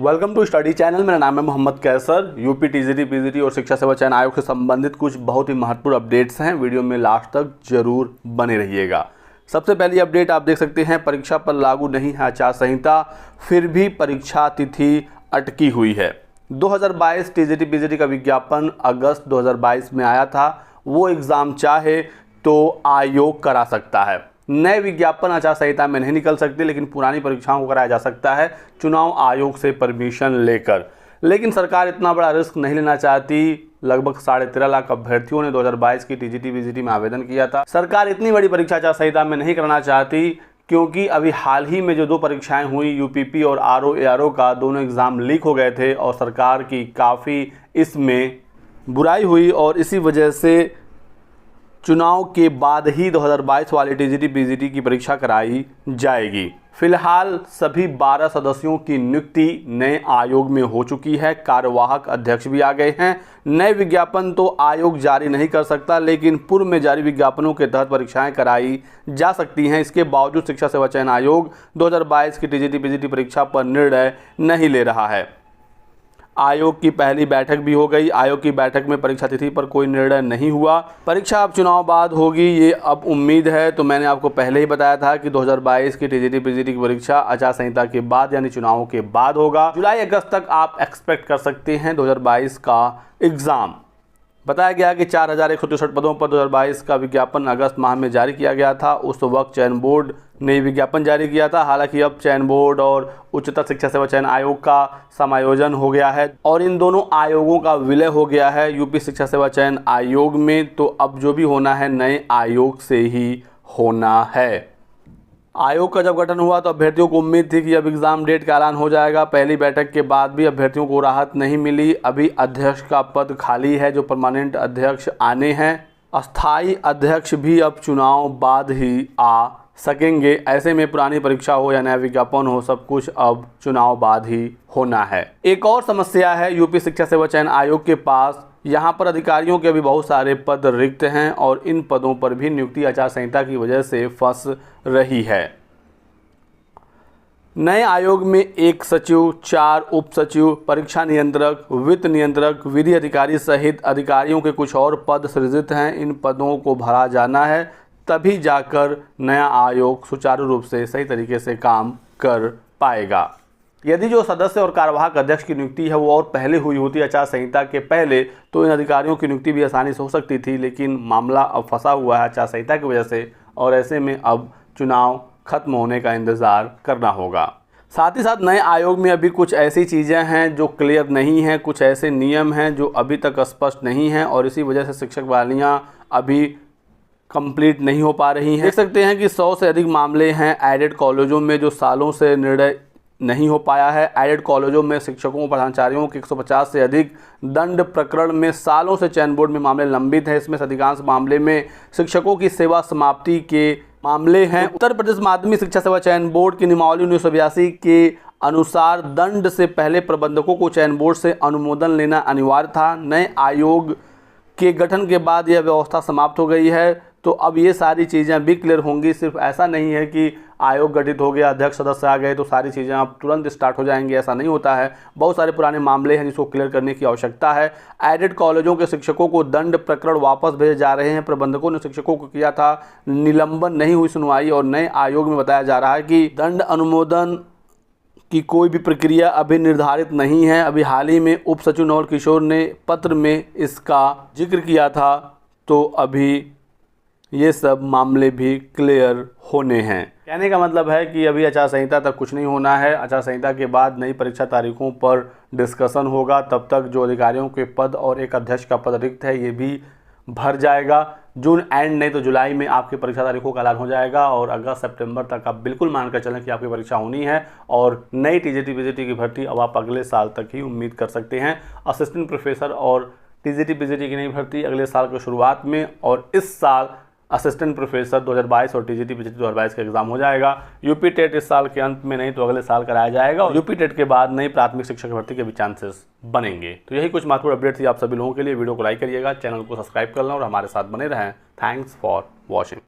Welcome to study channel. मेरा नाम है Mohammad Kaiser. UP TGT PGT और शिक्षा सेवा चयन आयोग से संबंधित कुछ बहुत ही महत्वपूर्ण अपडेट्स हैं। वीडियो में लास्ट तक जरूर बने रहिएगा। सबसे पहली अपडेट आप देख सकते हैं, परीक्षा पर लागू नहीं है आचार संहिता, फिर भी परीक्षा तिथि अटकी हुई है। 2022 टीजीटी पीजीटी का विज्ञापन अगस्त 2022 में आया था। वो एग्ज़ाम चाहे तो आयोग करा सकता है। नए विज्ञापन आचार संहिता में नहीं निकल सकते, लेकिन पुरानी परीक्षाओं को कराया जा सकता है चुनाव आयोग से परमिशन लेकर। लेकिन सरकार इतना बड़ा रिस्क नहीं लेना चाहती। लगभग 13.5 लाख अभ्यर्थियों ने 2022 की टीजीटी पीजीटी में आवेदन किया था। सरकार इतनी बड़ी परीक्षा आचार संहिता में नहीं कराना चाहती, क्योंकि अभी हाल ही में जो 2 परीक्षाएं हुई, यूपीपी और आरओ एआरओ का, दोनों एग्ज़ाम लीक हो गए थे और सरकार की काफ़ी इसमें बुराई हुई और इसी वजह से चुनाव के बाद ही 2022 वाली टीजीटी पीजीटी की परीक्षा कराई जाएगी। फिलहाल सभी 12 सदस्यों की नियुक्ति नए आयोग में हो चुकी है। कार्यवाहक अध्यक्ष भी आ गए हैं। नए विज्ञापन तो आयोग जारी नहीं कर सकता, लेकिन पूर्व में जारी विज्ञापनों के तहत परीक्षाएं कराई जा सकती हैं। इसके बावजूद शिक्षा सेवा चयन आयोग 2022 की टीजीटी पीजीटी परीक्षा पर निर्णय नहीं ले रहा है। आयोग की पहली बैठक भी हो गई। आयोग की बैठक में परीक्षा तिथि पर कोई निर्णय नहीं हुआ। परीक्षा अब चुनाव बाद होगी, ये अब उम्मीद है। तो मैंने आपको पहले ही बताया था कि 2022 की टीजीटी पीजीटी की परीक्षा आचार संहिता के बाद यानी चुनाव के बाद होगा। जुलाई अगस्त तक आप एक्सपेक्ट कर सकते हैं 2022 का एग्ज़ाम। बताया गया कि 4163 पदों पर 2022 का विज्ञापन अगस्त माह में जारी किया गया था। उस वक्त चयन बोर्ड ने विज्ञापन जारी किया था। हालांकि अब चयन बोर्ड और उच्चतर शिक्षा सेवा चयन आयोग का समायोजन हो गया है और इन दोनों आयोगों का विलय हो गया है यूपी शिक्षा सेवा चयन आयोग में। तो अब जो भी होना है नए आयोग से ही होना है। आयोग का जब गठन हुआ तो अभ्यर्थियों को उम्मीद थी कि अब एग्ज़ाम डेट का ऐलान हो जाएगा। पहली बैठक के बाद भी अभ्यर्थियों को राहत नहीं मिली। अभी अध्यक्ष का पद खाली है, जो परमानेंट अध्यक्ष आने हैं। अस्थाई अध्यक्ष भी अब चुनाव बाद ही आ सकेंगे। ऐसे में पुरानी परीक्षा हो या नया विज्ञापन हो, सब कुछ अब चुनाव बाद ही होना है। एक और समस्या है यूपी शिक्षा सेवा चयन आयोग के पास। यहाँ पर अधिकारियों के भी बहुत सारे पद रिक्त हैं और इन पदों पर भी नियुक्ति आचार संहिता की वजह से फंस रही है। नए आयोग में 1 सचिव, 4 उप सचिव, परीक्षा नियंत्रक, वित्त नियंत्रक, विधि अधिकारी सहित अधिकारियों के कुछ और पद सृजित हैं। इन पदों को भरा जाना है, तभी जाकर नया आयोग सुचारू रूप से सही तरीके से काम कर पाएगा। यदि जो सदस्य और कार्यवाहक अध्यक्ष की नियुक्ति है वो और पहले हुई होती आचार संहिता के पहले, तो इन अधिकारियों की नियुक्ति भी आसानी से हो सकती थी। लेकिन मामला अब फंसा हुआ है आचार संहिता की वजह से और ऐसे में अब चुनाव खत्म होने का इंतज़ार करना होगा। साथ ही साथ नए आयोग में अभी कुछ ऐसी चीज़ें हैं जो क्लियर नहीं हैं, कुछ ऐसे नियम हैं जो अभी तक स्पष्ट नहीं हैं और इसी वजह से शिक्षक बहालियाँ अभी कंप्लीट नहीं हो पा रही हैं। देख सकते हैं कि 100 से अधिक मामले हैं एडेड कॉलेजों में जो सालों से निर्णय नहीं हो पाया है। एडेड कॉलेजों में शिक्षकों प्राचार्यों के 150 से अधिक दंड प्रकरण में सालों से चयन बोर्ड में मामले लंबित हैं। इसमें अधिकांश मामले में शिक्षकों की सेवा समाप्ति के मामले हैं। उत्तर प्रदेश माध्यमिक शिक्षा सेवा चयन बोर्ड की नियमावली 1982 के अनुसार दंड से पहले प्रबंधकों को चयन बोर्ड से अनुमोदन लेना अनिवार्य था। नए आयोग के गठन के बाद यह व्यवस्था समाप्त हो गई है। तो अब ये सारी चीज़ें भी क्लियर होंगी। सिर्फ ऐसा नहीं है कि आयोग गठित हो गया, अध्यक्ष सदस्य आ गए तो सारी चीज़ें अब तुरंत स्टार्ट हो जाएंगी, ऐसा नहीं होता है। बहुत सारे पुराने मामले हैं जिसको क्लियर करने की आवश्यकता है। एडेड कॉलेजों के शिक्षकों को दंड प्रकरण वापस भेजे जा रहे हैं। प्रबंधकों ने शिक्षकों को किया था निलंबन, नहीं हुई सुनवाई और नए आयोग में बताया जा रहा है कि दंड अनुमोदन की कोई भी प्रक्रिया अभी निर्धारित नहीं है। अभी हाल ही में उप सचिव नवल किशोर ने पत्र में इसका जिक्र किया था। तो अभी ये सब मामले भी क्लियर होने हैं। कहने का मतलब है कि अभी आचार संहिता तक कुछ नहीं होना है। आचार संहिता के बाद नई परीक्षा तारीखों पर डिस्कशन होगा। तब तक जो अधिकारियों के पद और एक अध्यक्ष का पद रिक्त है ये भी भर जाएगा। जून एंड नहीं तो जुलाई में आपकी परीक्षा तारीखों का ऐलान हो जाएगा और अगस्त सितंबर तक आप बिल्कुल मानकर चलें कि आपकी परीक्षा होनी है। और नई टीजीटी पीजीटी की भर्ती अब आप अगले साल तक ही उम्मीद कर सकते हैं। असिस्टेंट प्रोफेसर और टीजीटी पीजीटी की नई भर्ती अगले साल की शुरुआत में और इस साल असिस्टेंट प्रोफेसर 2022 और टीजीटी पीजीटी 2022 का एग्जाम हो जाएगा। यूपी टेट इस साल के अंत में नहीं तो अगले साल कराया जाएगा और यूपी टेट के बाद नई प्राथमिक शिक्षक भर्ती के भी चांसेस बनेंगे। तो यही कुछ महत्वपूर्ण अपडेट थी आप सभी लोगों के लिए। वीडियो को लाइक करिएगा, चैनल को सब्सक्राइब कर लें और हमारे साथ बने रहें। Thanks for watching.